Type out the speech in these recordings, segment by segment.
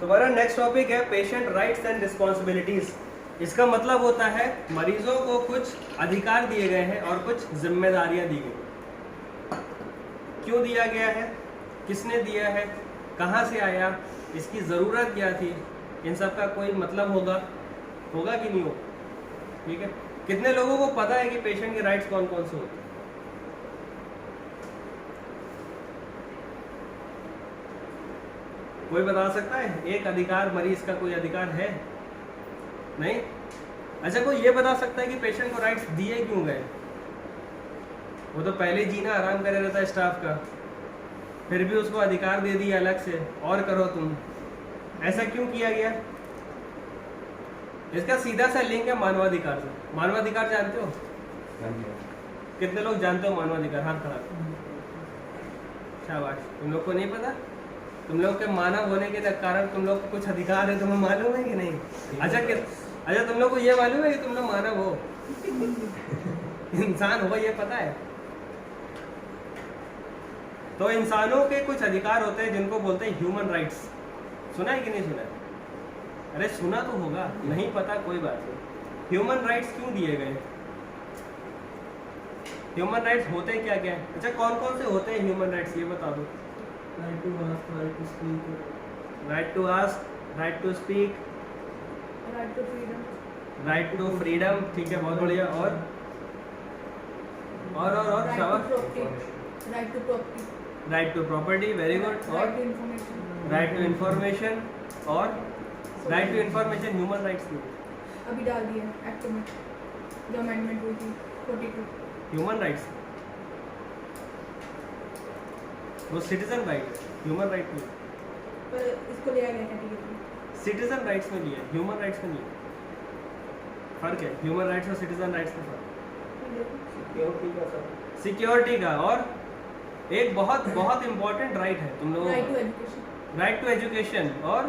तुम्हारा next topic है patient rights and responsibilities. इसका मतलब होता है मरीजों को कुछ अधिकार दिए गए हैं और कुछ जिम्मेदारियां दी गई। क्यों दिया गया है, किसने दिया है, कहाँ से आया, इसकी ज़रूरत क्या थी, इन सब का कोई मतलब होगा कि नहीं होगा। ठीक है, कितने लोगों को पता है कि पेशेंट के राइट्स कौन कौन से होते हैं? कोई बता सकता है? एक अधिकार मरीज का कोई अधिकार है? नहीं। अच्छा, कोई ये बता सकता है कि पेशेंट को राइट्स दिए क्यों गए? वो तो पहले जीना आराम करे रहता है स्टाफ का, फिर भी उसको अधिकार दे दिया अलग से और करो तुम। ऐसा क्यों किया गया? इसका सीधा सा लिंक है मानवाधिकार से। मानवाधिकार जानते हो? कितने लोग जानते हो मानवाधिकार? हाथ खड़ा करो। शाबाश। तुम लोग को नहीं पता? तुम लोग के मानव होने के कारण तुम लोग को कुछ अधिकार है, तुम्हें मालूम है कि नहीं? अच्छा तुम लोग को ये मालूम है कि तुम लोग मानव हो, इंसान हो, ये पता है? तो इंसानों के कुछ अधिकार होते हैं जिनको बोलते हैं ह्यूमन राइट्स। सुना है कि नहीं सुना है? अरे सुना तो होगा, नहीं पता कोई बात नहीं। ह्यूमन राइट्स क्यों दिए गए? ह्यूमन राइट्स होते क्या क्या है? अच्छा, कौन कौन से होते हैं ह्यूमन राइट्स, ये बता दो। Right to ask, right to speak, right to ask, right to speak, right to freedom, right to freedom. ठीक है, बहुत बढ़िया। और शाबाश। Right to property, right to property, very good. और right to information, right to information. और right to information human rights में अभी डाल दिया एक्ट में जो अमेंडमेंट हुई थी 42। ह्यूमन राइट्स, वो सिटीजन राइट, ह्यूमन राइट में, पर इसको लिया गया कैटेगरी सिटीजन राइट्स में लिया, ह्यूमन राइट्स में नहीं। फर्क है ह्यूमन राइट्स और सिटीजन राइट्स में फर्क। सिक्योरिटी का। और एक बहुत बहुत इंपॉर्टेंट राइट है तुम लोगों राइट टू को, एजुकेशन, राइट टू एजुकेशन। और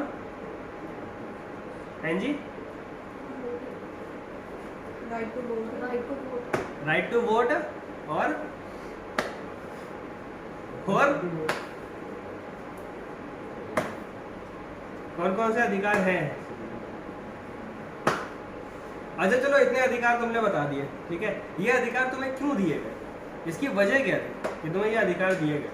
हैं जी, right to vote, right to vote, right to vote. और कौन कौन से अधिकार हैं? अच्छा चलो, इतने अधिकार तुमने बता दिए, ठीक है। ये अधिकार तुम्हें क्यों दिए गए, इसकी वजह क्या थी कि तुम्हें ये अधिकार दिए गए?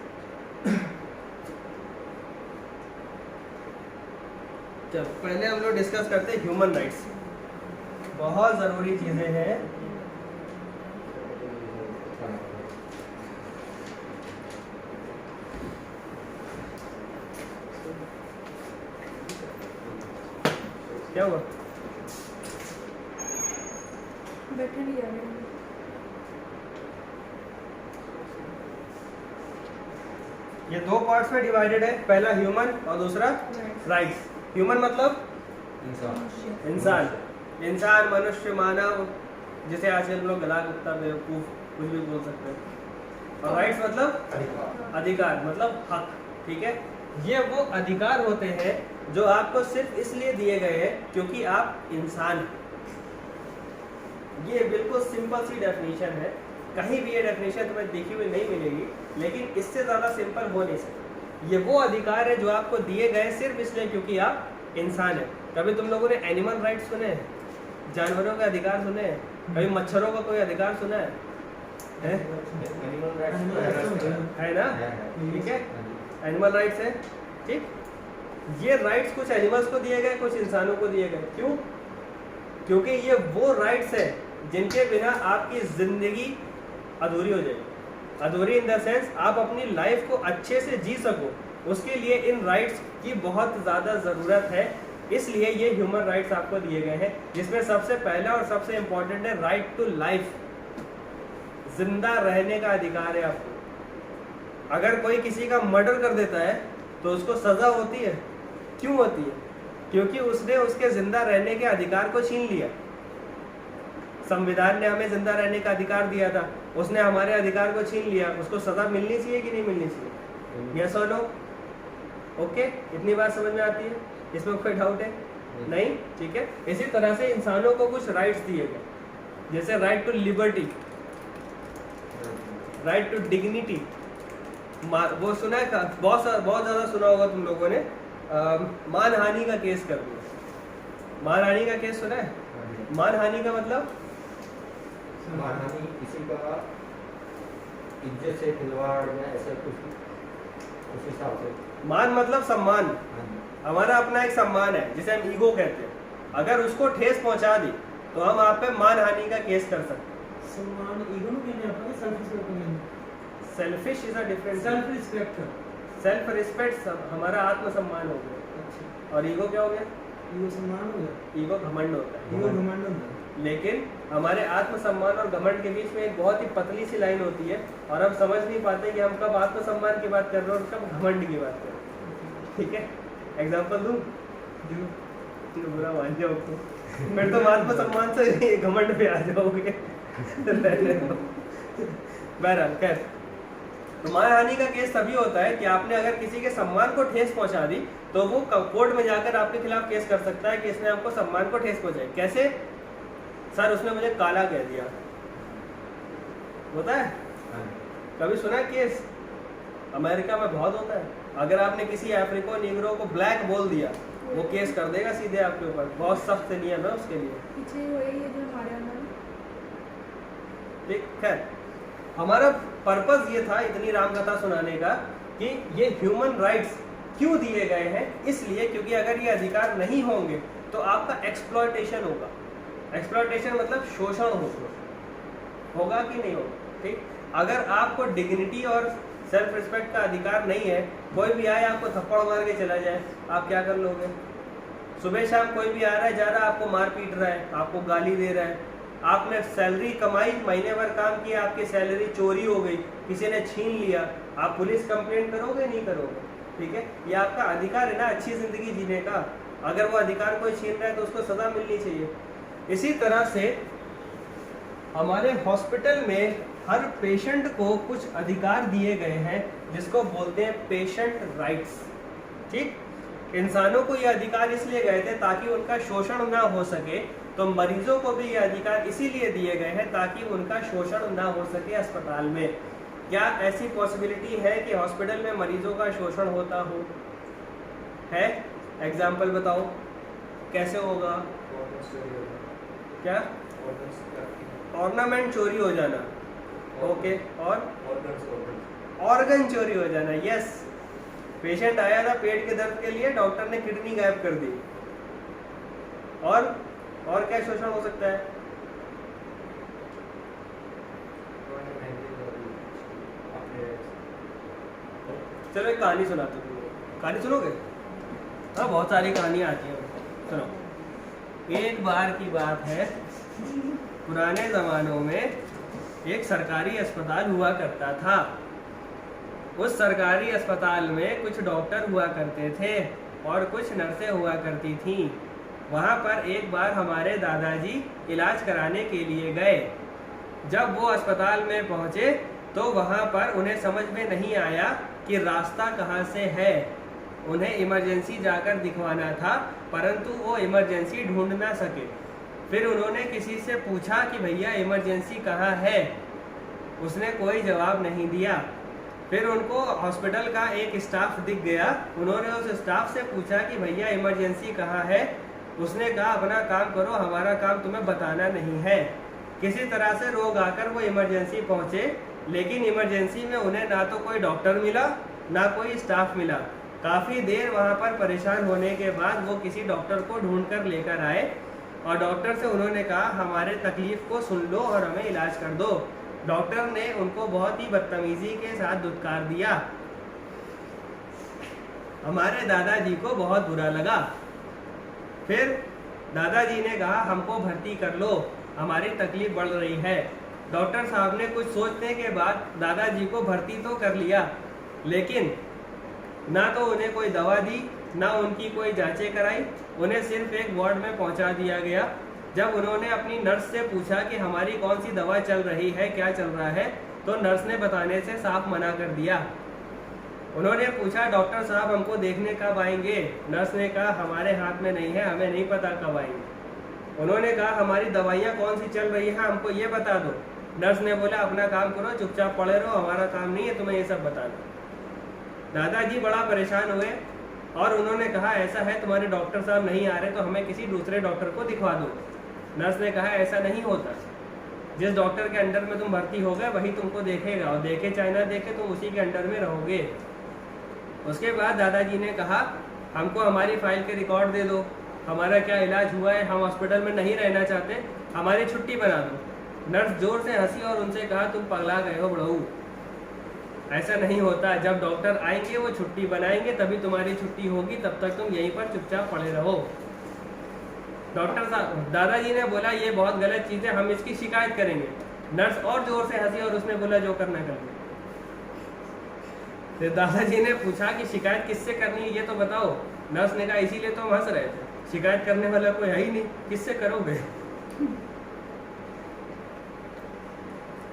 चलो पहले हम लोग डिस्कस करते हैं ह्यूमन राइट्स। बहुत जरूरी चीजें हैं। क्या हुआ? बैठे नहीं जा रहे। ये दो पार्ट्स में डिवाइडेड है, पहला ह्यूमन और दूसरा राइट्स। ह्यूमन मतलब इंसान, इंसान, मनुष्य, मानव, जिसे आजकल लोग गला कुत्ता, बेवकूफ, कुछ भी बोल सकते हैं। और राइट्स मतलब अधिकार, मतलब हक। ठीक है, ये वो अधिकार होते हैं जो आपको सिर्फ इसलिए दिए गए हैं क्योंकि आप इंसान हैं। ये बिल्कुल सिंपल सी डेफिनेशन है, कहीं भी ये डेफिनेशन तुम्हें देखी हुई नहीं मिलेगी, लेकिन इससे ज़्यादा सिंपल हो नहीं सकता। ये वो अधिकार है जो आपको दिए गए सिर्फ इसलिए क्योंकि आप इंसान हैं। कभी तुम लोगों ने एनिमल राइट्स सुने हैं? जानवरों के अधिकार सुने हैं? कभी मच्छरों का कोई अधिकार सुना है? है ना? ठीक है, एनिमल राइट्स है। ठीक, ये राइट्स कुछ एनिमल्स को दिए गए, कुछ इंसानों को दिए गए। क्यों? क्योंकि ये वो राइट्स है जिनके बिना आपकी जिंदगी अधूरी हो जाएगी। अधूरी इन द सेंस आप अपनी लाइफ को अच्छे से जी सको, उसके लिए इन राइट्स की बहुत ज़्यादा ज़रूरत है। इसलिए ये ह्यूमन राइट्स आपको दिए गए हैं, जिसमें सबसे पहला और सबसे इम्पोर्टेंट है राइट टू लाइफ। जिंदा रहने का अधिकार है आपको। अगर कोई किसी का मर्डर कर देता है तो उसको सजा होती है। क्यों होती है? क्योंकि उसने उसके जिंदा रहने के अधिकार को छीन लिया। संविधान ने हमें जिंदा रहने का अधिकार दिया था, उसने हमारे अधिकार को छीन लिया, उसको सजा मिलनी चाहिए कि नहीं मिलनी चाहिए? यस और नो? ओके, इतनी बात समझ में आती है? इसमें कोई डाउट है? नहीं? ठीक है। इसी तरह से इंसानों को कुछ राइट्स दिए गए, जैसे right to liberty, right to dignity. वो सुना है, बहुत ज़्यादा सुना होगा तुम लोगों ने मानहानि का केस कर दिया। मानहानि का केस सुना है? मानहानि का मतलब मानहानि किसी का इज्जत से खिलवाड़ या ऐसा कुछ उस हिसाब से। मान मतलब सम्मान। हमारा अपना एक सम्मान है जिसे हम ईगो कहते हैं, अगर उसको ठेस पहुंचा दी तो हम आप पे मानहानि का केस कर सकते हैं। सम्मान ईगो ਨੂੰ ਕਹਿੰਦੇ ਆਪਾਂ ਸੈਲਫ ਰਿਸਪੈਕਟ ਕਹਿੰਦੇ। Selfish is a different. Self respect. Self respect हमारा आत्मसम्मान हो गया, अच्छा और ईगो क्या हो गया? ईगो सम्मान हो गया। ईगो घमंड होता है। ईगो घमंड होता है। लेकिन हमारे आत्मसम्मान और घमंड के बीच में एक बहुत ही पतली सी लाइन होती है, और हम समझ नहीं पाते कि हम कब आत्मसम्मान की बात कर रहे हैं और कब घमंड की बात कर रहे हैं। ठीक है, एग्जांपल दूं? जो बुरा मान जाओ तो फिर तो आत्मसम्मान से घमंड पे आ जाओगे। बहरहाल खैर, तो मानहानि का केस तभी होता है कि आपने अगर किसी के सम्मान को ठेस पहुंचा दी तो वो कोर्ट में जाकर आपके खिलाफ केस कर सकता है कि इसने आपको सम्मान को ठेस पहुंचाई। कैसे? सर उसने मुझे काला कह दिया, होता है? कभी सुना केस? अमेरिका में बहुत होता है। अगर आपने किसी अफ्रीको निग्रो को ब्लैक बोल दिया, वो केस कर देगा सीधे आपके ऊपर। बहुत सख्त नियम है उसके लिए। पीछे वही है जो हमारे अंदर। ठीक है, हमारा पर्पस ये था इतनी रामकथा सुनाने का कि ये ह्यूमन राइट्स क्यों दिए गए हैं। इसलिए क्योंकि अगर ये अधिकार नहीं होंगे तो आपका एक्सप्लॉयटेशन होगा। एक्सप्लॉयटेशन मतलब शोषण होगा कि नहीं होगा। ठीक, अगर आपको डिग्निटी और सेल्फ रिस्पेक्ट का अधिकार नहीं है, कोई भी आए आपको थप्पड़ मार के चला जाए, आप क्या कर लोगे? सुबह शाम कोई भी आ रहा है जा रहा है, आपको मार पीट रहा है, आपको गाली दे रहा है, आपने सैलरी कमाई, महीने भर काम किया, आपकी सैलरी चोरी हो गई, किसी ने छीन लिया, आप पुलिस कंप्लेंट करोगे? नहीं करोगे। ठीक है, ये आपका अधिकार है ना अच्छी जिंदगी जीने का। अगर वो अधिकार कोई छीन रहा है तो उसको सजा मिलनी चाहिए। इसी तरह से हमारे हॉस्पिटल में हर पेशेंट को कुछ अधिकार दिए गए हैं जिसको बोलते हैं पेशेंट राइट्स। ठीक, इंसानों को ये अधिकार इसलिए गए थे ताकि उनका शोषण ना हो सके, तो मरीजों को भी ये अधिकार इसीलिए दिए गए हैं ताकि उनका शोषण ना हो सके अस्पताल में। क्या ऐसी पॉसिबिलिटी है कि हॉस्पिटल में मरीजों का शोषण होता हो? है? एग्जाम्पल बताओ, कैसे होगा? क्या? ऑर्नामेंट चोरी हो जाना, ओके, और ऑर्गन चोरी हो जाना। यस, पेशेंट आया था पेट के दर्द के लिए, डॉक्टर ने किडनी गायब कर दी। और क्या शोषण हो सकता है? चलो एक कहानी सुनाते हो। कहानी सुनोगे? हाँ, बहुत सारी कहानियाँ आती हैं। सुनो। एक बार की बात है, पुराने ज़मानों में एक सरकारी अस्पताल हुआ करता था। उस सरकारी अस्पताल में कुछ डॉक्टर हुआ करते थे और कुछ नर्सें हुआ करती थीं। वहाँ पर एक बार हमारे दादाजी इलाज कराने के लिए गए। जब वो अस्पताल में पहुँचे तो वहाँ पर उन्हें समझ में नहीं आया कि रास्ता कहाँ से है। उन्हें इमरजेंसी जाकर दिखवाना था, परंतु वो इमरजेंसी ढूंढ ना सके। फिर उन्होंने किसी से पूछा कि भैया इमरजेंसी कहाँ है। उसने कोई जवाब नहीं दिया। फिर उनको हॉस्पिटल का एक स्टाफ दिख गया। उन्होंने उस स्टाफ से पूछा कि भैया इमरजेंसी कहाँ है। उसने कहा अपना काम करो, हमारा काम तुम्हें बताना नहीं है। किसी तरह से लोग आकर वो इमरजेंसी पहुँचे, लेकिन इमरजेंसी में उन्हें ना तो कोई डॉक्टर मिला ना कोई स्टाफ मिला। काफ़ी देर वहाँ पर परेशान होने के बाद वो किसी डॉक्टर को ढूंढ कर लेकर आए और डॉक्टर से उन्होंने कहा हमारे तकलीफ़ को सुन लो और हमें इलाज कर दो। डॉक्टर ने उनको बहुत ही बदतमीजी के साथ धुतकार दिया। हमारे दादाजी को बहुत बुरा लगा। फिर दादाजी ने कहा हमको भर्ती कर लो, हमारी तकलीफ बढ़ रही है। डॉक्टर साहब ने कुछ सोचने के बाद दादाजी को भर्ती तो कर लिया, लेकिन ना तो उन्हें कोई दवा दी ना उनकी कोई जांचें कराई। उन्हें सिर्फ एक वार्ड में पहुंचा दिया गया। जब उन्होंने अपनी नर्स से पूछा कि हमारी कौन सी दवा चल रही है, क्या चल रहा है, तो नर्स ने बताने से साफ मना कर दिया। उन्होंने पूछा डॉक्टर साहब हमको देखने कब आएंगे। नर्स ने कहा हमारे हाथ में नहीं है, हमें नहीं पता कब आएंगे। उन्होंने कहा हमारी दवाइयाँ कौन सी चल रही है हमको ये बता दो। नर्स ने बोला अपना काम करो, चुपचाप पड़े रहो, हमारा काम नहीं है तुम्हें ये सब बताना। दादाजी बड़ा परेशान हुए और उन्होंने कहा ऐसा है तुम्हारे डॉक्टर साहब नहीं आ रहे तो हमें किसी दूसरे डॉक्टर को दिखवा दो। नर्स ने कहा ऐसा नहीं होता, जिस डॉक्टर के अंडर में तुम भर्ती हो गए वही तुमको देखेगा, और देखे चाहे ना देखे तुम उसी के अंडर में रहोगे। उसके बाद दादाजी ने कहा हमको हमारी फाइल के रिकॉर्ड दे दो, हमारा क्या इलाज हुआ है, हम हॉस्पिटल में नहीं रहना चाहते, हमारी छुट्टी बना दो। नर्स जोर से हंसी और उनसे कहा तुम पगला गए हो बड़ऊ, ऐसा नहीं होता, जब डॉक्टर आएंगे वो छुट्टी बनाएंगे तभी तुम्हारी छुट्टी होगी, तब तक तुम यहीं पर चुपचाप पड़े रहो। डॉक्टर साहब दादाजी ने बोला ये बहुत गलत चीज़ है, हम इसकी शिकायत करेंगे। नर्स और जोर से हंसी और उसने बोला जो करना कर लो। फिर दादाजी ने पूछा कि शिकायत किससे करनी है ये तो बताओ। नर्स ने कहा इसीलिए तो हम हंस रहे थे, शिकायत करने वाला कोई है ही नहीं, किससे करोगे।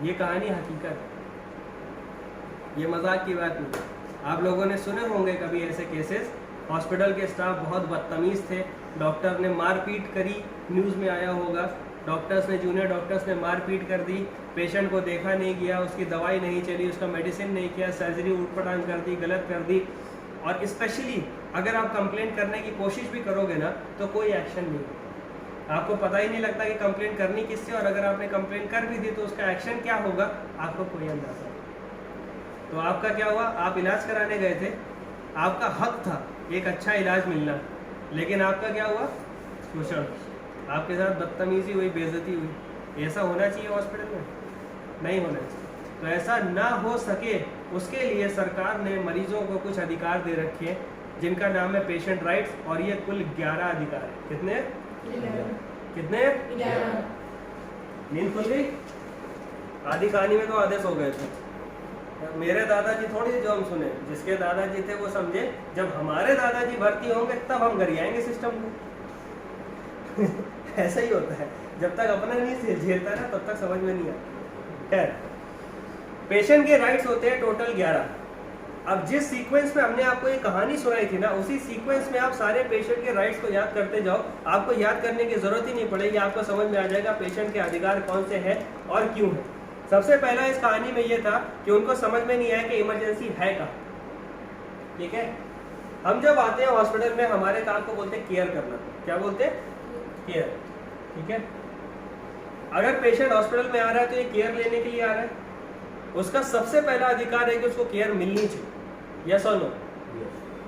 ये कहानी हकीकत है, ये मजाक की बात नहीं। आप लोगों ने सुने होंगे कभी ऐसे केसेस, हॉस्पिटल के स्टाफ बहुत बदतमीज़ थे, डॉक्टर ने मारपीट करी, न्यूज़ में आया होगा, डॉक्टर्स ने जूनियर डॉक्टर्स ने मारपीट कर दी, पेशेंट को देखा नहीं गया, उसकी दवाई नहीं चली, उसका मेडिसिन नहीं किया, सर्जरी उटपटांग कर दी, गलत कर दी। और स्पेशली अगर आप कंप्लेंट करने की कोशिश भी करोगे ना तो कोई एक्शन नहीं, आपको पता ही नहीं लगता कि कंप्लेंट करनी किससे, और अगर आपने कंप्लेंट कर भी दी तो उसका एक्शन क्या होगा आपको कोई अंदाजा नहीं। तो आपका क्या हुआ, आप इलाज कराने गए थे, आपका हक था एक अच्छा इलाज मिलना, लेकिन आपका क्या हुआ, शोषण, आपके साथ बदतमीजी हुई, बेइज्जती हुई। ऐसा होना चाहिए हॉस्पिटल में? नहीं होना चाहिए। तो ऐसा ना हो सके उसके लिए सरकार ने मरीजों को कुछ अधिकार दे रखे हैं जिनका नाम है पेशेंट राइट्स, और ये कुल 11 अधिकार है। कितने? 11। नींद खुल गई? आधी कहानी में तो आधे सो गए थे। मेरे दादाजी थोड़ी जो हम सुने, जिसके दादाजी थे वो समझे, जब हमारे दादाजी भर्ती होंगे तब हम गरियाएंगे सिस्टम को। ऐसा ही होता है, जब तक अपना नहीं झेलता ना तब तक समझ में नहीं आता। खैर, पेशेंट के राइट्स होते हैं टोटल 11। अब जिस सीक्वेंस में हमने आपको ये कहानी सुनाई थी ना, उसी सीक्वेंस में आप सारे पेशेंट के राइट्स को याद करते जाओ, आपको याद करने की जरूरत ही नहीं पड़ेगी, आपको समझ में आ जाएगा पेशेंट के अधिकार कौन से हैं और क्यों है। सबसे पहला इस कहानी में ये था कि उनको समझ में नहीं आया कि इमरजेंसी है कहाँ। ठीक है, हम जब आते हैं हॉस्पिटल में हमारे काम को बोलते हैं केयर करना। क्या बोलते हैं? केयर। ठीक है, अगर पेशेंट हॉस्पिटल में आ रहा है तो ये केयर लेने के लिए आ रहा है, उसका सबसे पहला अधिकार है कि उसको केयर मिलनी चाहिए। यस और नो?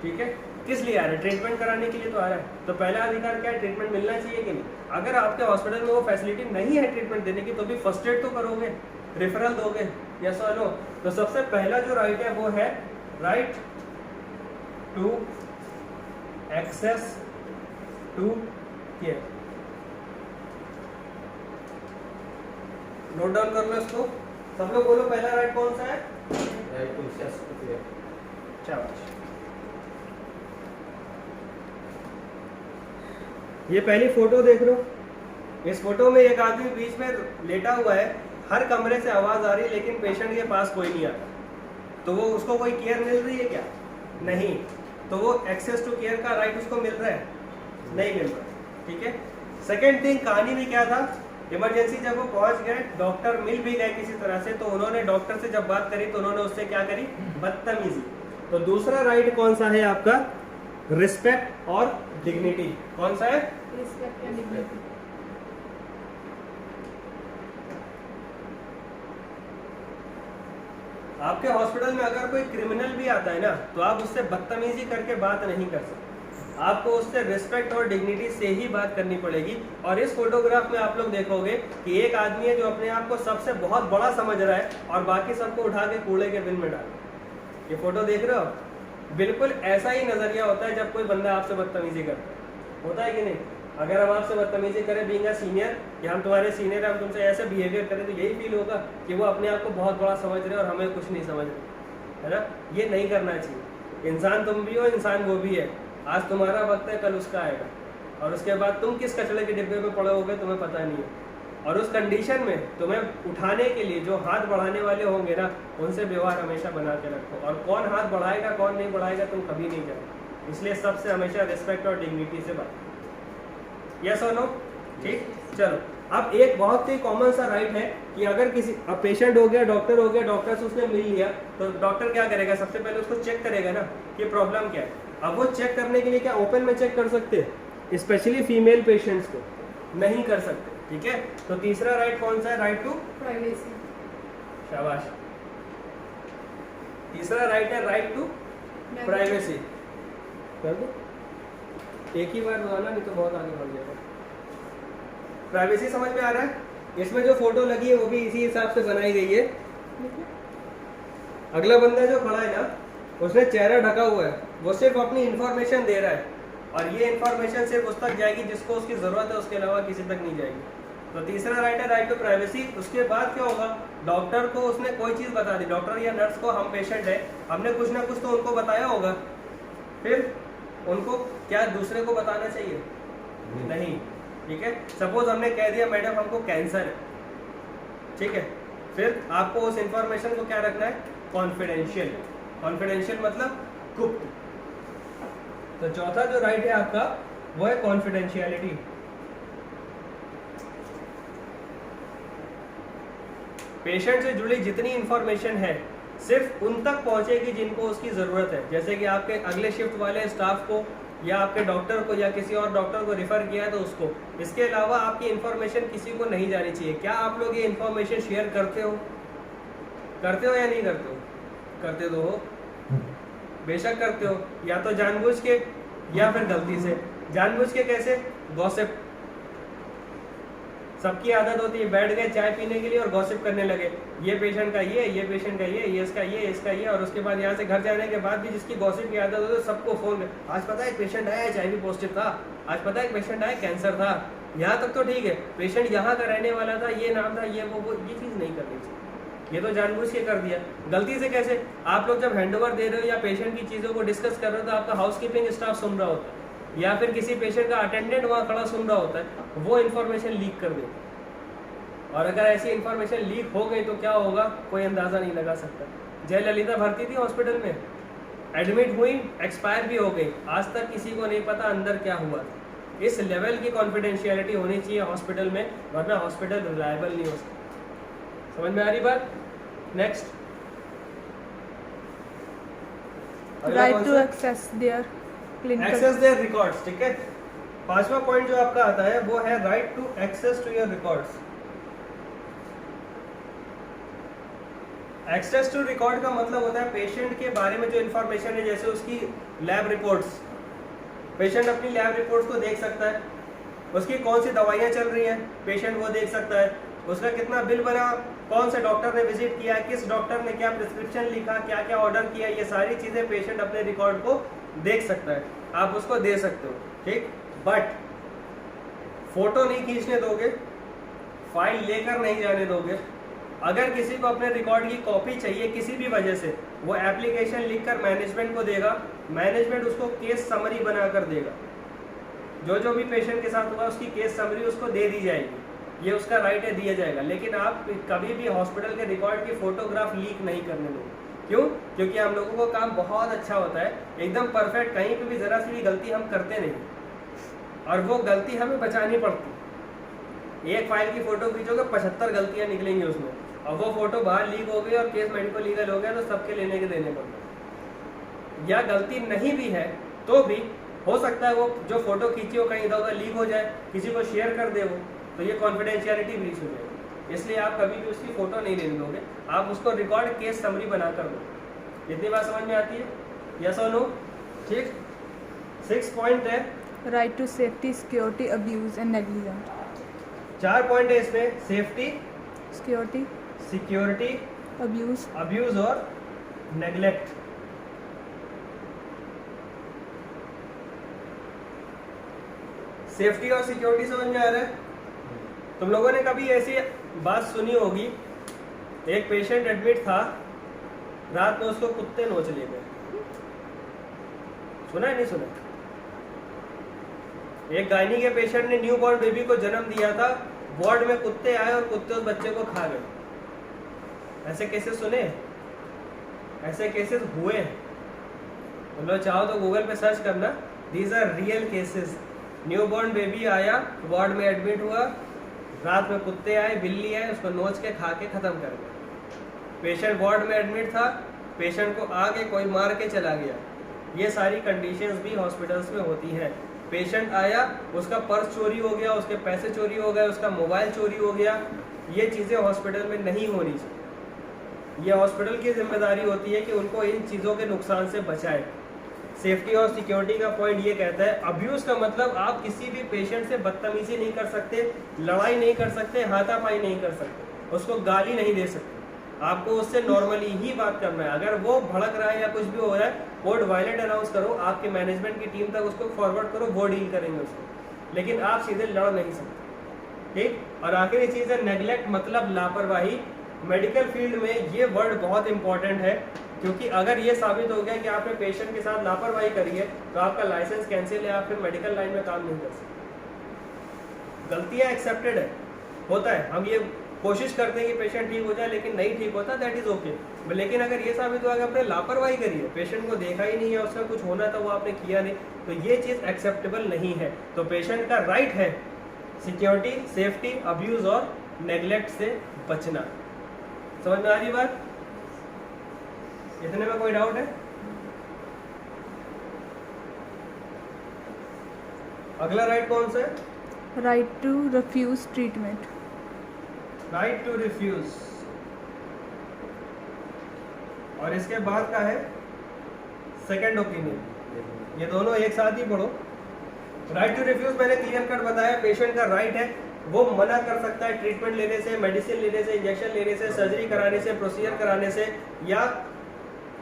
ठीक है, किस लिए आ रहा है? ट्रीटमेंट कराने के लिए तो आ रहा है, तो पहला अधिकार क्या है? ट्रीटमेंट मिलना चाहिए कि नहीं। अगर आपके हॉस्पिटल में वो फैसिलिटी नहीं है ट्रीटमेंट देने की तो भी फर्स्ट एड तो करोगे, रेफरल दोगे। यस और नो? तो सबसे पहला जो राइट है वो है right to access to care. Note down कर लो इसको, सब लोग बोलो पहला राइट कौन सा है? Right to access to care. शाबाश। ये पहली फोटो देख लो, इस फोटो में एक आदमी बीच में लेटा हुआ है, हर कमरे से आवाज आ रही है लेकिन पेशेंट के पास कोई नहीं आता, तो वो उसको कोई केयर मिल रही है क्या? नहीं, तो वो एक्सेस टू केयर का राइट उसको मिल रहा है? नहीं मिल रहा। ठीक है, सेकेंड थिंग, कहानी में क्या था, इमरजेंसी जब वो पहुंच गए, डॉक्टर मिल भी गए किसी तरह से, तो उन्होंने डॉक्टर से जब बात करी तो उन्होंने उससे क्या करी? बदतमीजी। तो दूसरा राइट कौन सा है आपका? रिस्पेक्ट और डिग्निटी। कौन सा है? Respect and dignity. आपके हॉस्पिटल में अगर कोई क्रिमिनल भी आता है ना तो आप उससे बदतमीजी करके बात नहीं कर सकते, आपको उससे रिस्पेक्ट और डिग्निटी से ही बात करनी पड़ेगी। और इस फोटोग्राफ में आप लोग देखोगे कि एक आदमी है जो अपने आप को सबसे बहुत बड़ा समझ रहा है और बाकी सबको उठा के कूड़े के बिल में डाल। ये फोटो देख रहे हो? बिल्कुल ऐसा ही नजरिया होता है जब कोई बंदा आपसे बदतमीजी करता है, होता है कि नहीं? अगर हम आपसे बदतमीजी करें बीइंग अ सीनियर, कि हम तुम्हारे सीनियर हैं, हम तुमसे ऐसे बिहेवियर करें, तो यही फील होगा कि वो अपने आप को बहुत बड़ा समझ रहे हैं और हमें कुछ नहीं समझ रहे, है ना? ये नहीं करना चाहिए। इंसान तुम भी हो, इंसान वो भी है। आज तुम्हारा वक्त है, कल उसका आएगा, और उसके बाद तुम किस कचड़े के डिब्बे में पड़े होगे तुम्हें पता नहीं है। और उस कंडीशन में तुम्हें उठाने के लिए जो हाथ बढ़ाने वाले होंगे ना, उनसे व्यवहार हमेशा बना के रखो, और कौन हाथ बढ़ाएगा कौन नहीं बढ़ाएगा तुम कभी नहीं जानते। इसलिए सबसे हमेशा रिस्पेक्ट और डिग्निटी से बात। यस और नो? ठीक, चलो। अब एक बहुत ही कॉमन सा राइट है कि अगर किसी अब पेशेंट हो गया, डॉक्टर से उसने मिल लिया, तो डॉक्टर क्या करेगा, सबसे पहले उसको चेक करेगा ना कि प्रॉब्लम क्या है। अब वो चेक करने के लिए क्या ओपन में चेक कर सकते हैं, स्पेशली फीमेल पेशेंट्स को नहीं कर सकते, ठीक है। तो तीसरा राइट कौन सा है, राइट टू प्राइवेसी। शाबाश। तीसरा राइट है राइट टू प्राइवेसी। कर दो, एक ही बार बताना, नहीं तो बहुत आगे बढ़ जाएगा। प्राइवेसी समझ में आ रहा है? इसमें जो फोटो लगी है वो भी इसी हिसाब से बनाई गई है। अगला बंदा जो खड़ा है ना, उसने चेहरा ढका हुआ है, वो सिर्फ अपनी इंफॉर्मेशन दे रहा है, और ये इंफॉर्मेशन सिर्फ उस तक जाएगी जिसको उसकी जरूरत है, उसके अलावा किसी तक नहीं जाएगी। तो तीसरा राइट है राइट टू प्राइवेसी। उसके बाद क्या होगा, डॉक्टर को उसने कोई चीज़ बता दी, डॉक्टर या नर्स को हम पेशेंट है, हमने कुछ ना कुछ तो उनको बताया होगा, फिर उनको क्या दूसरे को बताना चाहिए? नहीं, ठीक है। सपोज हमने कह दिया मैडम हमको कैंसर है, ठीक है, फिर आपको उस इंफॉर्मेशन को क्या रखना है, कॉन्फिडेंशियल। कॉन्फिडेंशियल मतलब गुप्त। तो चौथा जो राइट है आपका वो है कॉन्फिडेंशियलिटी। पेशेंट से जुड़ी जितनी इंफॉर्मेशन है सिर्फ उन तक पहुंचेगी जिनको उसकी ज़रूरत है। जैसे कि आपके अगले शिफ्ट वाले स्टाफ को या आपके डॉक्टर को या किसी और डॉक्टर को रेफर किया है तो उसको, इसके अलावा आपकी इंफॉर्मेशन किसी को नहीं जानी चाहिए। क्या आप लोग ये इंफॉर्मेशन शेयर करते हो या नहीं करते हो? करते तो हो, बेशक करते हो, या तो जानबूझ के या फिर गलती से। जानबूझ के कैसे? गॉसिप। सबकी आदत होती है, बैठ गए चाय पीने के लिए और गॉसिप करने लगे, ये पेशेंट का ये पेशेंट का ये इसका ये, और उसके बाद यहाँ से घर जाने के बाद भी जिसकी गॉसिप की आदत होती है सबको फोन में, आज पता है एक पेशेंट आया HIV पॉजिटिव था, आज पता है एक पेशेंट आया कैंसर था। यहाँ तक तो ठीक है, पेशेंट यहाँ का रहने वाला था, ये नाम था, ये वो ये चीज़ नहीं करनी चाहिए। ये तो जानबूझ के कर दिया। गलती से कैसे? आप लोग जब हैंडओवर दे रहे हो या पेशेंट की चीज़ों को डिस्कस कर रहे हो तो आपका हाउसकीपिंग स्टाफ सुन रहा होता है या फिर किसी पेशेंट का अटेंडेंट वहाँ खड़ा सुन रहा होता है, वो इन्फॉर्मेशन लीक कर देता है। और अगर ऐसी इन्फॉर्मेशन लीक हो गई तो क्या होगा, कोई अंदाज़ा नहीं लगा सकता। जयललिता भर्ती थी हॉस्पिटल में, एडमिट हुई, एक्सपायर भी हो गई, आज तक किसी को नहीं पता अंदर क्या हुआ था। इस लेवल की कॉन्फिडेंशियलिटी होनी चाहिए हॉस्पिटल में, वरना हॉस्पिटल रिलायबल नहीं हो सकता। समझ में आ रही बात? Next, right to access their records, ठीक है। पांचवा पॉइंट जो आपका आता है वो है right to access to your records. Access to record का मतलब होता है पेशेंट के बारे में जो इन्फॉर्मेशन है, जैसे उसकी लैब रिपोर्ट्स, पेशेंट अपनी लैब रिपोर्ट्स को देख सकता है, उसकी कौन सी दवाइयाँ चल रही हैं पेशेंट वो देख सकता है, उसका कितना बिल बना, कौन से डॉक्टर ने विजिट किया, किस डॉक्टर ने क्या प्रिस्क्रिप्शन लिखा, क्या क्या ऑर्डर किया, ये सारी चीज़ें पेशेंट अपने रिकॉर्ड को देख सकता है, आप उसको दे सकते हो, ठीक। बट फोटो नहीं खींचने दोगे, फाइल लेकर नहीं जाने दोगे। अगर किसी को अपने रिकॉर्ड की कॉपी चाहिए किसी भी वजह से, वो एप्लीकेशन लिखकर मैनेजमेंट को देगा, मैनेजमेंट उसको केस समरी बनाकर देगा, जो भी पेशेंट के साथ हुआ उसकी केस समरी उसको दे दी जाएगी, ये उसका राइट है, दिया जाएगा। लेकिन आप कभी भी हॉस्पिटल के रिकॉर्ड की फोटोग्राफ लीक नहीं करने दोगे। क्यों? क्योंकि हम लोगों को काम बहुत अच्छा होता है, एकदम परफेक्ट, कहीं पे भी ज़रा सी भी गलती हम करते नहीं, और वो गलती हमें बचानी पड़ती। एक फाइल की फ़ोटो खींचोगे 75 गलतियाँ निकलेंगी उसमें, और वो फोटो बाहर लीक हो गई और केस मेडिको लीगल हो गया तो सबके लेने के देने पड़ते। या गलती नहीं भी है तो भी हो सकता है वो जो फोटो खींची हो कहीं इधर उधर लीक हो जाए, किसी को शेयर कर दे वो, तो ये कॉन्फिडेंशियलिटी ब्रीच हो जाएगी। इसलिए आप कभी भी उसकी फ़ोटो नहीं लेने दोगे, आप उसको रिकॉर्ड केस समरी बना कर दो। इतनी बात समझ में आती है? यस और नो? ठीक। 6 पॉइंट है right to safety, security, abuse and negligent. 4 point है इसमें, सेफ्टी, सिक्योरिटी, अब्यूज और नेग्लेक्ट। सेफ्टी और सिक्योरिटी समझ में आ रहा है? तुम लोगों ने कभी ऐसी बात सुनी होगी, एक पेशेंट एडमिट था, रात में उसको कुत्ते नोच ले गए। सुना है नहीं सुना? एक गायनी के पेशेंट ने न्यू बॉर्न बेबी को जन्म दिया था, वार्ड में कुत्ते आए और कुत्ते उस बच्चे को खा गए। ऐसे केसेस सुने? ऐसे केसेस हुए। तुम लोग चाहो तो गूगल पे सर्च करना, these are real cases. New born baby आया, वार्ड में एडमिट हुआ, रात में कुत्ते आए, बिल्ली आए, उसको नोच के खा के खत्म कर दिया। पेशेंट वार्ड में एडमिट था, पेशेंट को आगे कोई मार के चला गया। ये सारी कंडीशंस भी हॉस्पिटल्स में होती हैं। पेशेंट आया, उसका पर्स चोरी हो गया, उसके पैसे चोरी हो गए, उसका मोबाइल चोरी हो गया। ये चीज़ें हॉस्पिटल में नहीं होनी चाहिए। ये हॉस्पिटल की जिम्मेदारी होती है कि उनको इन चीज़ों के नुकसान से बचाए। सेफ्टी और सिक्योरिटी का पॉइंट ये कहता है, अब्यूज़ का मतलब आप किसी भी पेशेंट से बदतमीजी नहीं कर सकते, लड़ाई नहीं कर सकते, हाथापाई नहीं कर सकते, उसको गाली नहीं दे सकते। आपको उससे नॉर्मली ही बात करना है। अगर वो भड़क रहा है या कुछ भी हो रहा है, कोर्ट वायलेट अनाउंस करो, आपके मैनेजमेंट की टीम तक उसको फॉरवर्ड करो, वो डील करेंगे उसको, लेकिन आप सीधे लड़ नहीं सकते। ठीक। और आखिरी चीज़ है नेग्लेक्ट, मतलब लापरवाही। मेडिकल फील्ड में ये वर्ड बहुत इंपॉर्टेंट है, क्योंकि अगर ये साबित हो गया कि आपने पेशेंट के साथ लापरवाही करी है तो आपका लाइसेंस कैंसिल है, आप फिर मेडिकल लाइन में काम नहीं कर सकते। गलतियाँ एक्सेप्टेड है, होता है, हम ये कोशिश करते हैं कि पेशेंट ठीक हो जाए, लेकिन नहीं ठीक होता, दैट इज ओके। लेकिन अगर ये साबित हुआ कि आपने लापरवाही करी है, पेशेंट को देखा ही नहीं है, उसका कुछ होना था वो आपने किया नहीं, तो ये चीज़ एक्सेप्टेबल नहीं है। तो पेशेंट का राइट है सिक्योरिटी, सेफ्टी, अब्यूज और नेग्लेक्ट से बचना। समझ में आ रही बात? इतने में कोई डाउट है? अगला राइट कौन सा है? Right to refuse treatment. Right to refuse. और इसके बाद का है सेकंड ओपिनियन। ये दोनों एक साथ ही पढ़ो। राइट टू रिफ्यूज मैंने क्लियर कट बताया, पेशेंट का राइट है, वो मना कर सकता है ट्रीटमेंट लेने से, मेडिसिन लेने से, इंजेक्शन लेने से, सर्जरी कराने से, प्रोसीजर कराने से, या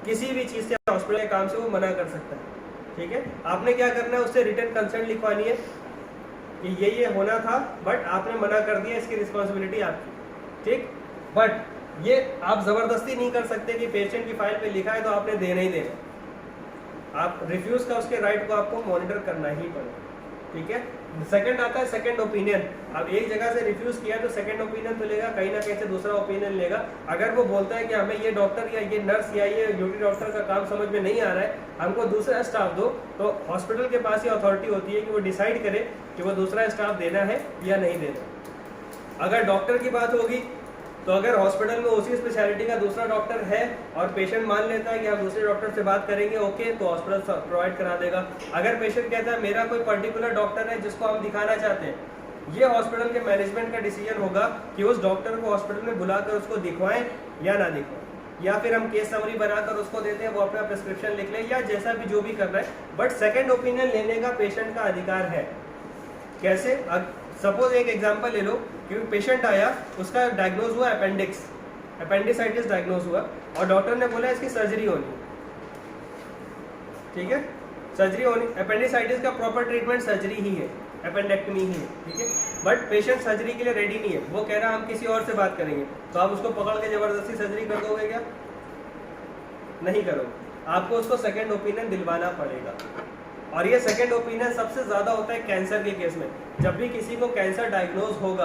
किसी भी चीज़ से, हॉस्पिटल के काम से वो मना कर सकता है। ठीक है, आपने क्या करना है, उससे रिटर्न कंसर्न लिखवानी है कि ये होना था बट आपने मना कर दिया, इसकी रिस्पॉन्सिबिलिटी आपकी। ठीक, बट ये आप ज़बरदस्ती नहीं कर सकते कि पेशेंट की फाइल पे लिखा है तो आपने देना ही देना। आप रिफ्यूज़ का उसके राइट को आपको मॉनिटर करना ही पड़ेगा। ठीक है। सेकंड आता है सेकंड ओपिनियन। अब एक जगह से रिफ्यूज़ किया तो सेकंड ओपिनियन तो लेगा, कहीं ना कहीं से दूसरा ओपिनियन लेगा। अगर वो बोलता है कि हमें ये डॉक्टर या ये नर्स या ये ड्यूटी डॉक्टर का काम समझ में नहीं आ रहा है, हमको दूसरा स्टाफ दो, तो हॉस्पिटल के पास ये अथॉरिटी होती है कि वो डिसाइड करे कि वो दूसरा स्टाफ देना है या नहीं देना। अगर डॉक्टर की बात होगी तो अगर हॉस्पिटल में उसी स्पेशलिटी का दूसरा डॉक्टर है और पेशेंट मान लेता है कि हम दूसरे डॉक्टर से बात करेंगे, ओके, तो हॉस्पिटल प्रोवाइड करा देगा। अगर पेशेंट कहता है मेरा कोई पर्टिकुलर डॉक्टर है जिसको हम दिखाना चाहते हैं, ये हॉस्पिटल के मैनेजमेंट का डिसीजन होगा कि उस डॉक्टर को हॉस्पिटल में बुलाकर उसको दिखवाएं या ना दिखवाएं, या फिर हम केस समरी बनाकर उसको देते हैं, वो अपना प्रिस्क्रिप्शन लिख ले, या जैसा भी जो भी करना है। बट सेकेंड ओपिनियन लेने का पेशेंट का अधिकार है। कैसे? सपोज एक एग्जांपल ले लो कि पेशेंट आया, उसका डायग्नोज हुआ अपेंडिसाइटिस डायग्नोज हुआ, और डॉक्टर ने बोला इसकी सर्जरी होनी। ठीक है, सर्जरी होनी, अपेंडिसाइटिस का प्रॉपर ट्रीटमेंट सर्जरी ही है, अपेंडेक्टमी ही है। ठीक है, बट पेशेंट सर्जरी के लिए रेडी नहीं है, वो कह रहा है हम किसी और से बात करेंगे, तो आप उसको पकड़ के जबरदस्ती सर्जरी कर दोगे क्या? नहीं करोगे। आपको उसको सेकेंड ओपिनियन दिलवाना पड़ेगा। और ये सेकेंड ओपिनियन सबसे ज़्यादा होता है कैंसर के केस में। जब भी किसी को कैंसर डायग्नोज होगा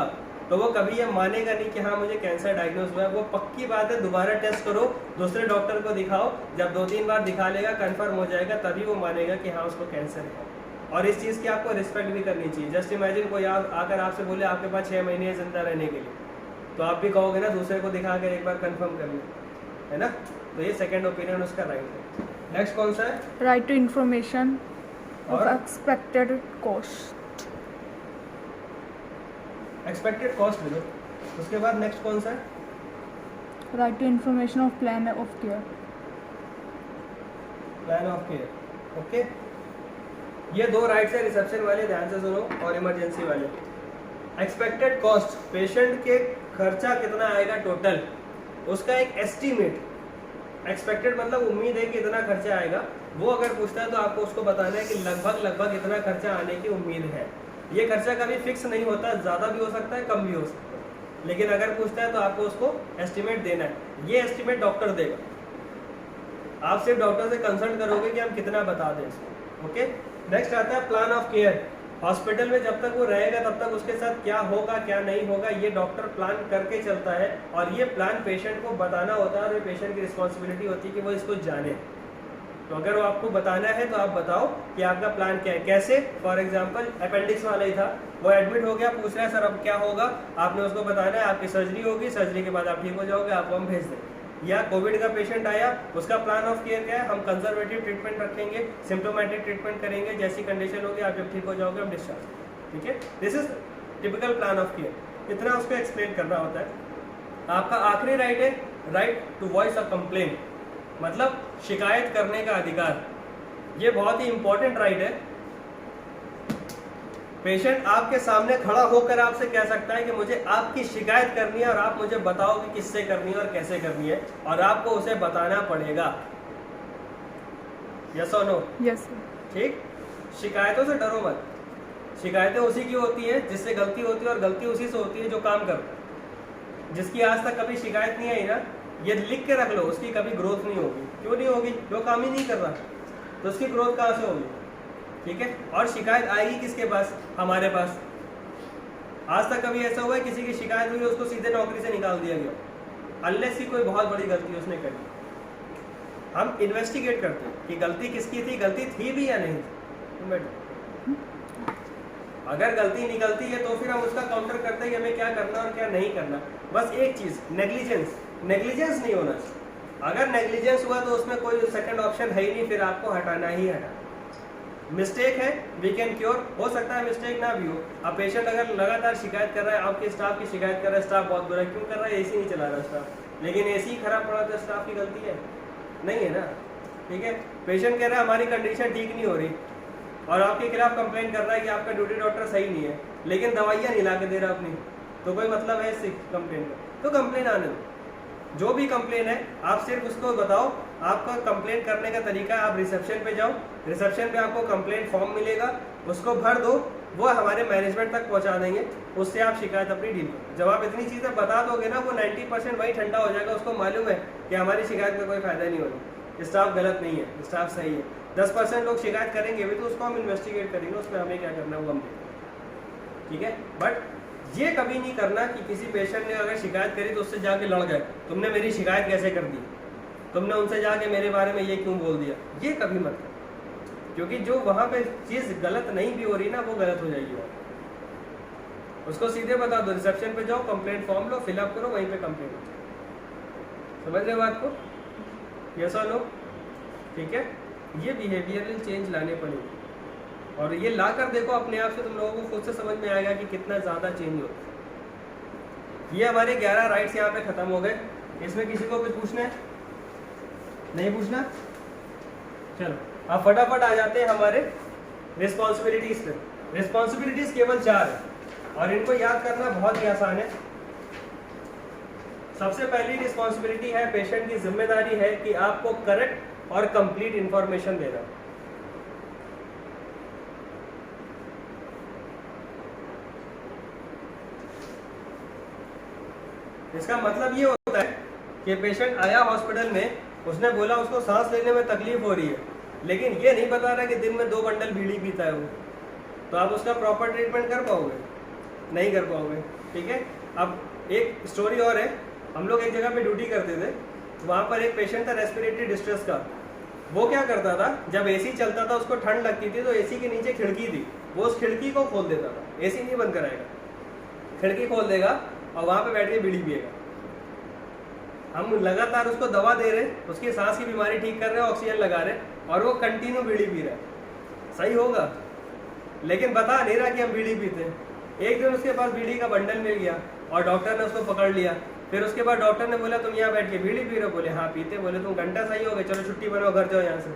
तो वो कभी ये मानेगा नहीं कि हाँ मुझे कैंसर डायग्नोज हुआ है। वो पक्की बात है, दोबारा टेस्ट करो, दूसरे डॉक्टर को दिखाओ, जब 2-3 बार दिखा लेगा, कंफर्म हो जाएगा, तभी वो मानेगा कि हाँ उसको कैंसर है। और इस चीज़ की आपको रिस्पेक्ट भी करनी चाहिए। जस्ट इमेजिन कोई आकर आपसे बोले आपके पास 6 महीने जिंदा रहने के लिए, तो आप भी कहोगे ना दूसरे को दिखा कर एक बार कन्फर्म कर ले, है ना? तो ये सेकेंड ओपिनियन उसका राइट है। नेक्स्ट कौन सा है? राइट टू इंफॉर्मेशन और of expected cost। Expected cost ले लो। उसके बाद नेक्स्ट कौन सा है? Right to information of plan of care. Plan of care. Okay, ये 2 राइट्स है रिसेप्शन वाले, ध्यान से सुनो, और इमरजेंसी वाले। एक्सपेक्टेड कॉस्ट, पेशेंट के खर्चा कितना आएगा टोटल, उसका एक एस्टीमेट। एक्सपेक्टेड मतलब उम्मीद है कि इतना खर्चा आएगा। वो अगर पूछता है तो आपको उसको बताना है कि लगभग इतना खर्चा आने की उम्मीद है। ये खर्चा कभी फिक्स नहीं होता, ज़्यादा भी हो सकता है, कम भी हो सकता है, लेकिन अगर पूछता है तो आपको उसको एस्टिमेट देना है। ये एस्टिमेट डॉक्टर देगा, आप सिर्फ डॉक्टर से कंसल्ट करोगे कि हम कितना बता दें इसको। ओके, नेक्स्ट आता है प्लान ऑफ केयर। हॉस्पिटल में जब तक वो रहेगा तब तक उसके साथ क्या होगा क्या नहीं होगा, ये डॉक्टर प्लान करके चलता है, और ये प्लान पेशेंट को बताना होता है, और ये पेशेंट की रिस्पॉन्सिबिलिटी होती है कि वो इसको जाने। तो अगर वो आपको बताना है तो आप बताओ कि आपका प्लान क्या है। कैसे? फॉर एग्जांपल अपेंडिक्स वाला ही था, वो एडमिट हो गया, पूछ रहा है सर अब क्या होगा, आपने उसको बताना है आपकी सर्जरी होगी, सर्जरी के बाद आप ठीक हो जाओगे, आपको हम भेज दें। या कोविड का पेशेंट आया, उसका प्लान ऑफ केयर क्या है, हम कंजर्वेटिव ट्रीटमेंट रखेंगे, सिम्टोमेटिक ट्रीटमेंट करेंगे, जैसी कंडीशन होगी आप जब ठीक हो जाओगे हम डिस्चार्ज। ठीक है, this is typical plan of care. इतना उसको एक्सप्लेन करना होता है। आपका आखिरी राइट है right to voice a complaint, मतलब शिकायत करने का अधिकार। ये बहुत ही इंपॉर्टेंट राइट है। पेशेंट आपके सामने खड़ा होकर आपसे कह सकता है कि मुझे आपकी शिकायत करनी है और आप मुझे बताओ कि किससे करनी है और कैसे करनी है, और आपको उसे बताना पड़ेगा। यस और नो? यस। ठीक, शिकायतों से डरो मत। शिकायतें उसी की होती है जिससे गलती होती है, और गलती उसी से होती है जो काम करता है। जिसकी आज तक कभी शिकायत नहीं आई ना, ये लिख के रख लो, उसकी कभी ग्रोथ नहीं होगी। क्यों नहीं होगी? जो काम ही नहीं कर रहा, तो उसकी ग्रोथ कहाँ से होगी? ठीक है, और शिकायत आएगी किसके पास? हमारे पास। आज तक कभी ऐसा हुआ है किसी की शिकायत हुई उसको सीधे नौकरी से निकाल दिया गया, अनलेस की कोई बहुत बड़ी गलती उसने करी। हम इन्वेस्टिगेट करते हैं कि गलती किसकी थी, गलती थी भी या नहीं थी। अगर गलती निकलती है तो फिर हम उसका काउंटर करते हैं कि हमें क्या करना और क्या नहीं करना। बस एक चीज, नेग्लिजेंस नहीं होना चाहिए। अगर नेग्लिजेंस हुआ तो उसमें कोई सेकंड ऑप्शन है ही नहीं, फिर आपको हटाना ही हटाना। मिस्टेक है, वी कैन क्योर। हो सकता है मिस्टेक ना भी हो। अब पेशेंट अगर लगातार शिकायत कर रहा है, आपके स्टाफ की शिकायत कर रहा है, स्टाफ बहुत बुरा है, क्यों कर रहा है? एसी नहीं चला रहा स्टाफ, लेकिन एसी खराब पड़ा तो स्टाफ की गलती है? नहीं है ना। ठीक है, पेशेंट कह रहा है हमारी कंडीशन ठीक नहीं हो रही, और आपके खिलाफ कंप्लेंट कर रहा है कि आपका ड्यूटी डॉक्टर सही नहीं है, लेकिन दवाइयाँ नहीं ला के दे रहा अपनी, तो कोई मतलब है इस कंप्लेन का? तो कंप्लेन आने दो। जो भी कंप्लेन है आप सिर्फ उसको बताओ। आपका कंप्लेंट करने का तरीका है, आप रिसेप्शन पे जाओ, रिसेप्शन पे आपको कंप्लेंट फॉर्म मिलेगा, उसको भर दो, वो हमारे मैनेजमेंट तक पहुंचा देंगे, उससे आप शिकायत अपनी डील करो। जब आप इतनी चीज़ें बता दोगे ना, वो 90% वही ठंडा हो जाएगा। उसको मालूम है कि हमारी शिकायत में कोई फायदा नहीं होगा, स्टाफ गलत नहीं है, स्टाफ सही है। 10% लोग शिकायत करेंगे भी तो उसको हम इन्वेस्टिगेट करेंगे, उसमें हमें क्या करना है वो हम देखेंगे। ठीक है, बट ये कभी नहीं करना कि किसी पेशेंट ने अगर शिकायत करी तो उससे जाके लड़ गए, तुमने मेरी शिकायत कैसे कर दी, तुमने उनसे जाके मेरे बारे में ये क्यों बोल दिया। ये कभी मत करो, क्योंकि जो वहाँ पे चीज़ गलत नहीं भी हो रही ना, वो गलत हो जाएगी। उसको सीधे बता दो, रिसेप्शन पे जाओ, कंप्लेंट फॉर्म लो, फिलअप करो, वहीं पे कंप्लेंट हो। समझ रहे बात को? यस और नो? ठीक है, ये बिहेवियरल चेंज लाने पड़ेंगे, और ये ला कर देखो अपने आप से, तुम लोगों को खुद से समझ में आएगा कि कितना ज़्यादा चेंज होता है। ये हमारे 11 राइट्स यहाँ पे ख़त्म हो गए। इसमें किसी को कुछ पूछना है? नहीं पूछना? चलो अब फटाफट आ जाते हैं हमारे रिस्पॉन्सिबिलिटीज़ पे। रिस्पॉन्सिबिलिटीज़ केवल 4 है, और इनको याद करना बहुत ही आसान है। सबसे पहली रिस्पॉन्सिबिलिटी है, पेशेंट की जिम्मेदारी है कि आपको करेक्ट और कंप्लीट इंफॉर्मेशन देना। इसका मतलब ये होता है कि पेशेंट आया हॉस्पिटल में, उसने बोला उसको सांस लेने में तकलीफ हो रही है, लेकिन ये नहीं बता रहा कि दिन में 2 बंडल बीड़ी पीता है वो, तो आप उसका प्रॉपर ट्रीटमेंट कर पाओगे? नहीं कर पाओगे। ठीक है, अब एक स्टोरी और है। हम लोग एक जगह पे ड्यूटी करते थे, वहाँ पर एक पेशेंट था रेस्पिरेटरी डिस्ट्रेस का। वो क्या करता था, जब एसी चलता था उसको ठंड लगती थी, तो एसी के नीचे खिड़की थी, वो उस खिड़की को खोल देता था। एसी नहीं बंद कराएगा, खिड़की खोल देगा और वहाँ पे बैठ के बीड़ी पिएगा। हम लगातार उसको दवा दे रहे, उसकी सांस की बीमारी ठीक कर रहे हैं, ऑक्सीजन लगा रहे, और वो कंटिन्यू बीड़ी पी रहा है। सही होगा? लेकिन बता नहीं रहा कि हम बीड़ी पीते हैं। एक दिन उसके पास बीड़ी का बंडल मिल गया और डॉक्टर ने उसको पकड़ लिया। फिर उसके बाद डॉक्टर ने बोला तुम यहाँ बैठ के बीड़ी पी रहे हो? बोले हाँ पीते। बोले तुम घंटा सही हो गए, चलो छुट्टी बनाओ, घर जाओ यहाँ से।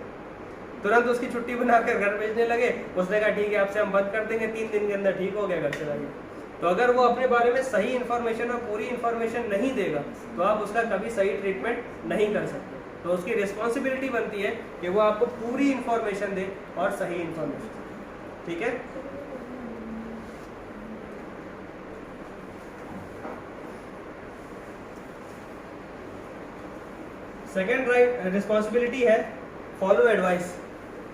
तुरंत उसकी छुट्टी बनाकर घर भेजने लगे। उसने कहा ठीक है आपसे हम बंद कर देंगे, 3 दिन के अंदर ठीक हो गया, घर चला गया। तो अगर वो अपने बारे में सही इन्फॉर्मेशन और पूरी इन्फॉर्मेशन नहीं देगा तो आप उसका कभी सही ट्रीटमेंट नहीं कर सकते। तो उसकी रिस्पॉन्सिबिलिटी बनती है कि वो आपको पूरी इन्फॉर्मेशन दे और सही इन्फॉर्मेशन। ठीक है, सेकेंड रिस्पॉन्सिबिलिटी है फॉलो एडवाइस।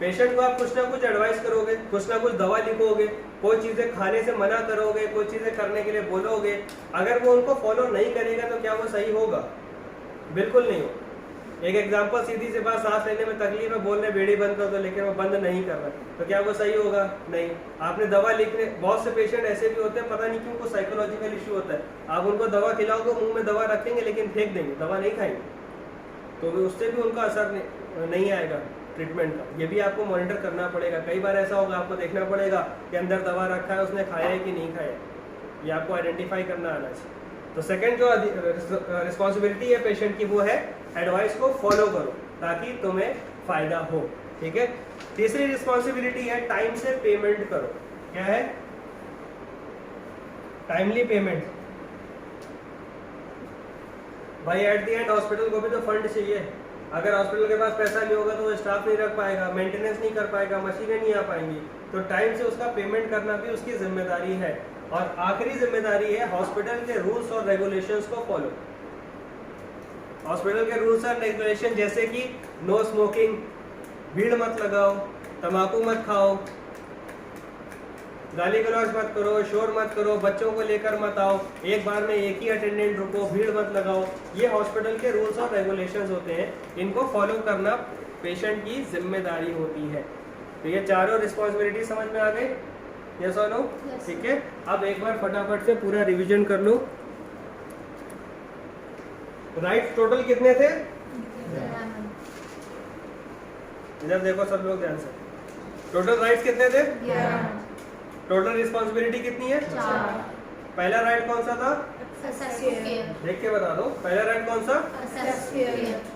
पेशेंट को आप कुछ ना कुछ एडवाइस करोगे, कुछ ना कुछ दवा लिखोगे, कोई चीज़ें खाने से मना करोगे, कोई चीज़ें करने के लिए बोलोगे। अगर वो उनको फॉलो नहीं करेगा तो क्या वो सही होगा? बिल्कुल नहीं होगा। एक एग्जांपल, सीधी सी बात, सांस लेने में तकलीफ है, बोल रहे बीड़ी बंद कर दो, लेकिन वो बंद नहीं कर रहा, तो क्या वो सही होगा? नहीं। आपने दवा लिखने, बहुत से पेशेंट ऐसे भी होते हैं, पता नहीं क्यों, को साइकोलॉजिकल इशू होता है, आप उनको दवा खिलाओगे, मुंह में दवा रखेंगे लेकिन फेंक देंगे, दवा नहीं खाएंगे, तो भी उससे भी उनका असर नहीं आएगा ट्रीटमेंट का। ये भी आपको मॉनिटर करना पड़ेगा। कई बार ऐसा होगा, आपको देखना पड़ेगा कि अंदर दवा रखा है, उसने खाया है कि नहीं खाया, ये आपको आइडेंटिफाई करना आना चाहिए। तो सेकंड जो रिस्पॉन्सिबिलिटी है पेशेंट की, वो है एडवाइस को फॉलो करो ताकि तुम्हें फायदा हो, ठीक है। तीसरी रिस्पॉन्सिबिलिटी है टाइम से पेमेंट करो। क्या है? Timely payment. भाई एट दी एंड हॉस्पिटल को भी तो फंड चाहिए। अगर हॉस्पिटल के पास पैसा नहीं होगा तो वो स्टाफ नहीं रख पाएगा, मेंटेनेंस नहीं कर पाएगा, मशीनें नहीं आ पाएंगी, तो टाइम से उसका पेमेंट करना भी उसकी जिम्मेदारी है। और आखिरी जिम्मेदारी है हॉस्पिटल के रूल्स और रेगुलेशंस को फॉलो। हॉस्पिटल के रूल्स और रेगुलेशन जैसे कि नो स्मोकिंग, भीड़ मत लगाओ, तंबाकू मत खाओ, गाली गलौज मत करो, शोर मत करो, बच्चों को लेकर मत आओ, एक बार में एक ही अटेंडेंट रुको, भीड़ मत लगाओ, ये हॉस्पिटल के रूल्स और रेगुलेशंस होते हैं। इनको फॉलो करना पेशेंट की जिम्मेदारी होती है। तो ये चारों रिस्पॉन्सिबिलिटी समझ में आ गई? यस और नो? ठीक है। अब एक बार फटाफट से पूरा रिवीजन कर लो। राइट टोटल कितने थे? इधर देखो सब लोग ध्यान से। टोटल राइट्स कितने थे? टोटल रिस्पॉन्सिबिलिटी कितनी है? 4। पहला राइट कौन सा था? देख के बता दो। पहला राइट कौन सा?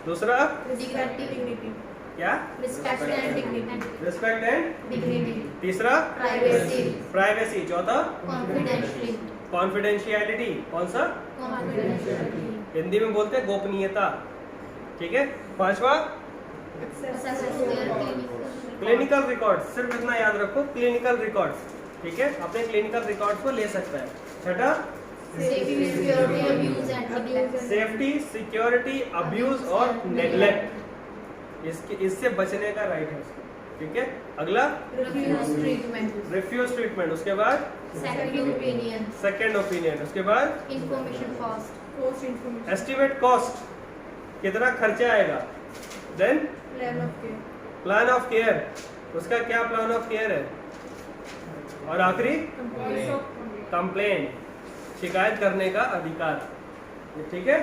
दूसरा डिग्निटी, क्या? Respect and dignity, respect and dignity, तीसरा प्राइवेसी, प्राइवेसी, चौथा कॉन्फिडेंशियलिटी, कॉन्फिडेंशियलिटी, कौन सा? कॉन्फिडेंशियलिटी, हिंदी में बोलते हैं गोपनीयता, ठीक है। पांचवा क्लिनिकल रिकॉर्ड्स, सिर्फ इतना याद रखो, क्लिनिकल रिकॉर्ड्स, ठीक है, अपने क्लिनिकल रिकॉर्ड्स को ले सकता है। छठा सेफ्टी, सिक्योरिटी, अब्यूज और नेग्लेक्ट, इससे बचने का राइट है, ठीक है। अगला रिफ्यूज ट्रीटमेंट, उसके बाद सेकंड ओपिनियन, उसके बाद इंफॉर्मेशन कॉस्ट, एस्टिमेट कॉस्ट, कितना खर्चा आएगा, देन प्लान ऑफ केयर, उसका क्या प्लान ऑफ केयर है, और आखिरी कंप्लेंट, शिकायत करने का अधिकार, ठीक है।